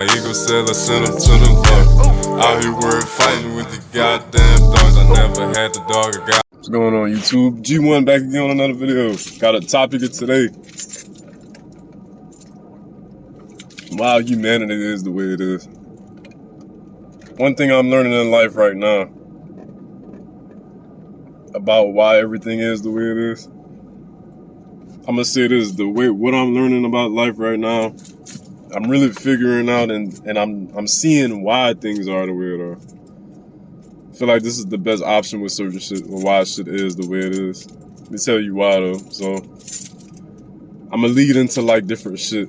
Eagle sailor sent him to the luck. Out here word fighting with the goddamn dogs. I never had the dog. I got. What's going on, YouTube? G1 back again on another video. Got a topic of today. Why humanity is the way it is. One thing I'm learning in life right now about why everything is the way it is. I'm gonna say this: what I'm learning about life right now, I'm really figuring out and I'm seeing why things are the way it are. I feel like this is the best option with certain shit, or why shit is the way it is. Let me tell you why though. So I'm gonna lead into like different shit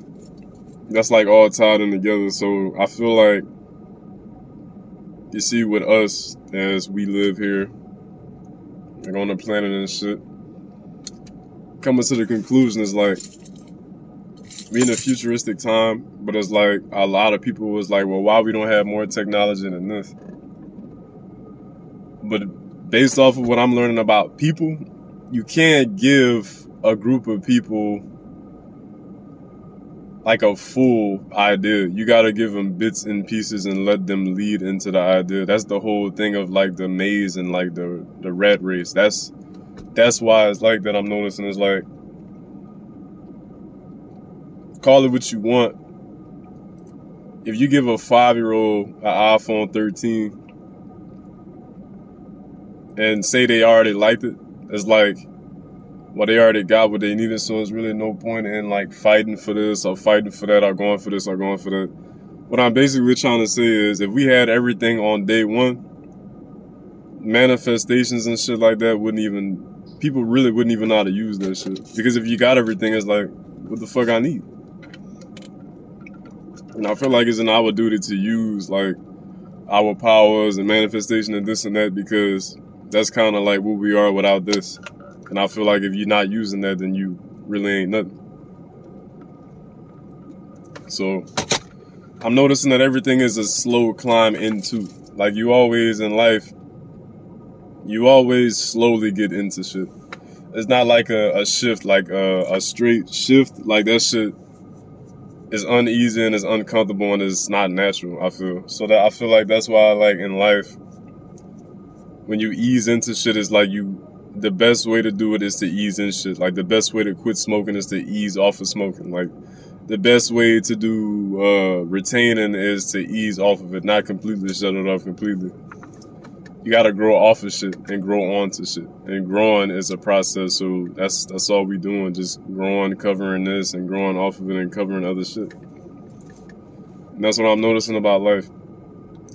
that's like all tied in together. So I feel like, you see, with us as we live here, like on the planet and shit, coming to the conclusion is like, we in a futuristic time, but it's like a lot of people was like, well, why we don't have more technology than this? But based off of what I'm learning about people, you can't give a group of people like a full idea. You gotta give them bits and pieces and let them lead into the idea. That's the whole thing of like the maze and like the rat race. That's why it's like that. I'm noticing it's like, call it what you want. If you give a 5-year-old an iPhone 13 and say they already liked it, it's like, well, they already got what they needed, so there's really no point in like fighting for this or fighting for that or going for this or going for that. What I'm basically trying to say is, if we had everything on day one, manifestations and shit like that people really wouldn't even know how to use that shit. Because if you got everything, it's like, what the fuck I need? And I feel like it's in our duty to use like our powers and manifestation and this and that, because that's kind of like what we are without this. And I feel like if you're not using that, then you really ain't nothing. So I'm noticing that everything is a slow climb into. Like, you always in life, you always slowly get into shit. It's not like a shift, like a straight shift. Like, that shit is uneasy and it's uncomfortable and it's not natural, I feel. So that I feel like that's why, like, in life, when you ease into shit, it's like the best way to do it is to ease in shit. Like, the best way to quit smoking is to ease off of smoking. Like, the best way to do retaining is to ease off of it, not completely shut it off completely. You gotta grow off of shit and grow onto shit. And growing is a process, so that's all we doing, just growing, covering this, and growing off of it and covering other shit. And that's what I'm noticing about life.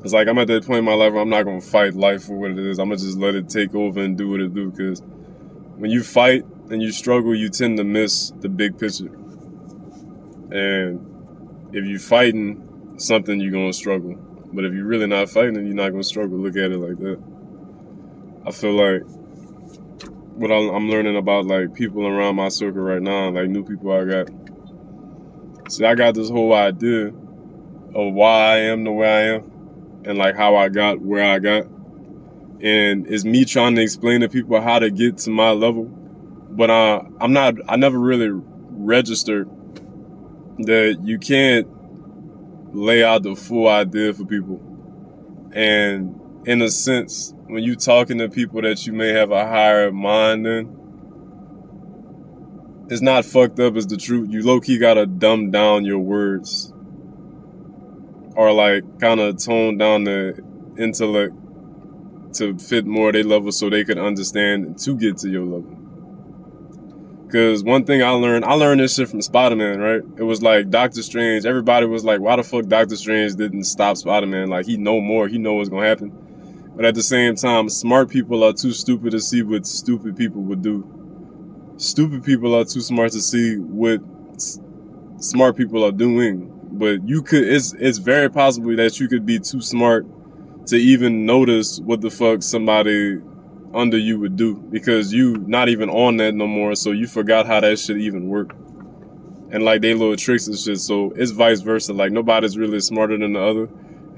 It's like, I'm at that point in my life where I'm not gonna fight life for what it is. I'm gonna just let it take over and do what it do. Because when you fight and you struggle, you tend to miss the big picture. And if you're fighting something, you're gonna struggle. But if you're really not fighting it, you're not gonna struggle. Look at it like that. I feel like what I'm learning about like people around my circle right now, like new people I got. See, I got this whole idea of why I am the way I am. And like how I got where I got. And it's me trying to explain to people how to get to my level. But I never really registered that you can't lay out the full idea for people. And in a sense, when you talking to people that you may have a higher mind than, it's not fucked up, it's the truth. You low-key gotta dumb down your words. Or like kind of tone down the intellect to fit more of their level so they could understand to get to your level. Because one thing I learned this shit from Spider-Man, right? It was like Doctor Strange. Everybody was like, why the fuck Doctor Strange didn't stop Spider-Man? Like, he know more. He know what's going to happen. But at the same time, smart people are too stupid to see what stupid people would do. Stupid people are too smart to see what smart people are doing. But it's very possible that you could be too smart to even notice what the fuck somebody under you would do, because you not even on that no more, so you forgot how that shit even worked. And like, they little tricks and shit, so it's vice versa. Like, nobody's really smarter than the other.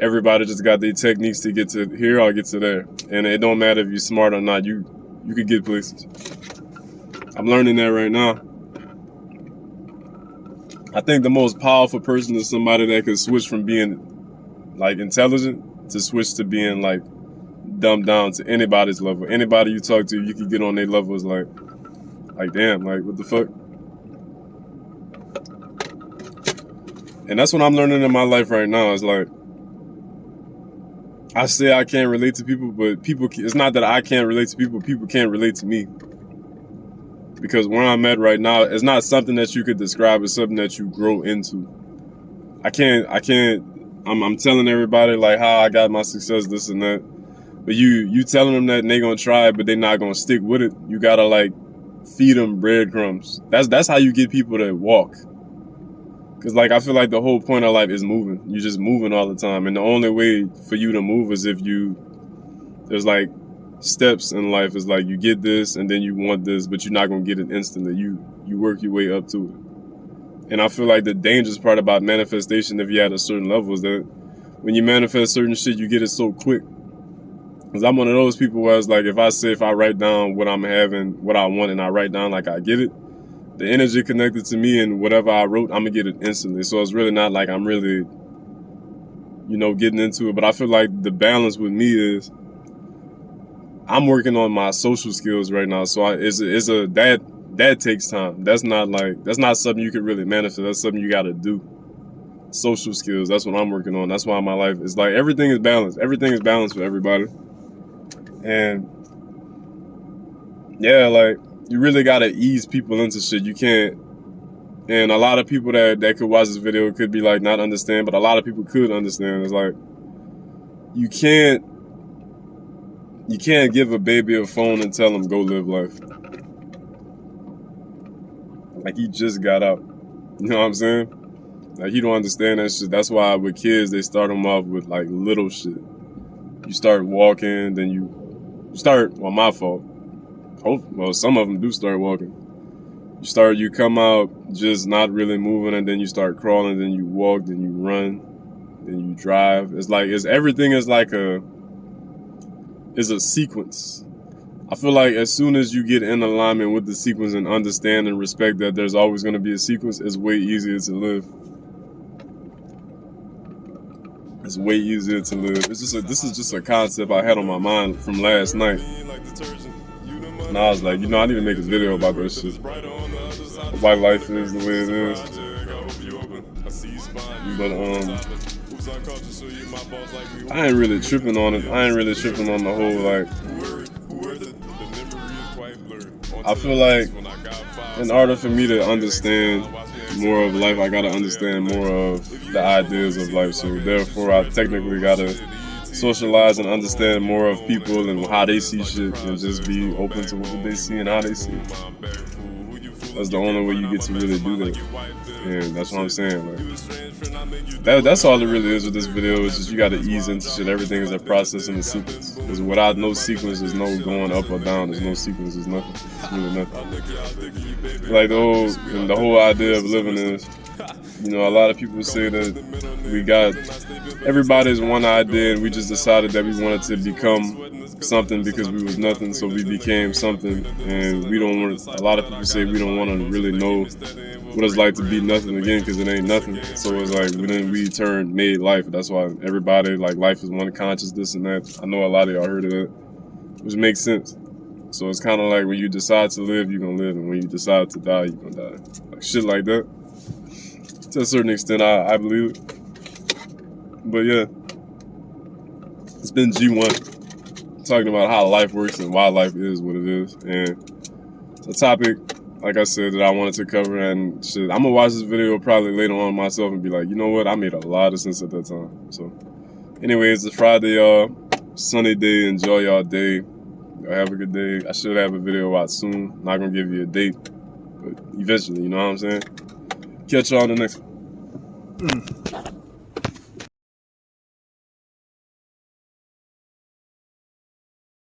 Everybody just got their techniques to get to here or get to there. And it don't matter if you're smart or not, you could get places. I'm learning that right now. I think the most powerful person is somebody that can switch from being like intelligent to switch to being like dumbed down to anybody's level. Anybody you talk to, you can get on their level. Is like damn, like what the fuck? And that's what I'm learning in my life right now. It's like, I say I can't relate to people, but it's not that I can't relate to people. People can't relate to me. Because where I'm at right now, it's not something that you could describe. It's something that you grow into. I'm telling everybody like how I got my success, this and that. But you telling them that and they gonna try it, but they're not gonna stick with it. You gotta like feed them breadcrumbs. That's how you get people to walk. Cause like I feel like the whole point of life is moving. You're just moving all the time, and the only way for you to move is if there's like steps in life. Is like you get this, and then you want this, but you're not gonna get it instantly. You work your way up to it. And I feel like the dangerous part about manifestation, if you're at a certain level, is that when you manifest certain shit, you get it so quick. Cause I'm one of those people where it's like if I write down what I'm having, what I want, and I write down like I get it. The energy connected to me and whatever I wrote, I'm gonna get it instantly. So it's really not like I'm really, getting into it. But I feel like the balance with me is I'm working on my social skills right now. So that takes time. That's not something you can really manifest. That's something you gotta do. Social skills, that's what I'm working on. That's why my life is like everything is balanced. Everything is balanced for everybody. And yeah, like you really gotta ease people into shit. You can't, and a lot of people that could watch this video could be like not understand, but a lot of people could understand. It's like you can't give a baby a phone and tell him go live life. Like he just got out. You know what I'm saying? Like he don't understand that shit. That's why with kids they start them off with like little shit. You start walking, then you start. Well, my fault. Well, some of them do start walking. You come out just not really moving, and then you start crawling, then you walk, then you run, then you drive. Everything is like a sequence. I feel like as soon as you get in alignment with the sequence and understand and respect that there's always going to be a sequence, it's way easier to live. It's way easier to live. This is just a concept I had on my mind from last night. And I was like, I need to make a video about this shit. Why life is the way it is. But I ain't really tripping on it. I ain't really tripping on the whole like. I feel like in order for me to understand more of life, I gotta understand more of the ideas of life. So therefore, I technically gotta socialize and understand more of people and how they see shit, and just be open to what they see and how they see it. That's the only way you get to really do that. And that's what I'm saying. Like that's all it really is with this video. Is just you got to ease into shit. Everything is a process and a sequence. Because without no sequence, there's no going up or down. There's no sequence. There's nothing. It's really nothing. Like the whole idea of living is, a lot of people say that everybody's one idea, and we just decided that we wanted to become something because we was nothing, so we became something. And a lot of people say we don't want to really know what it's like to be nothing again, because it ain't nothing. So it's like then we made life. That's why everybody like life is one consciousness and that. I know a lot of y'all heard of that, which makes sense. So it's kind of like when you decide to live, you're gonna live, and when you decide to die, you're gonna die. Like shit like that. To a certain extent, I believe it. But yeah, it's been G1 talking about how life works and why life is what it is. And it's a topic, like I said, that I wanted to cover. And shit, I'm gonna watch this video probably later on myself and be like, you know what? I made a lot of sense at that time. So anyways, it's Friday, y'all. Sunny day. Enjoy y'all day. Y'all have a good day. I should have a video out soon. I'm not gonna give you a date, but eventually, you know what I'm saying? Catch y'all on the next one.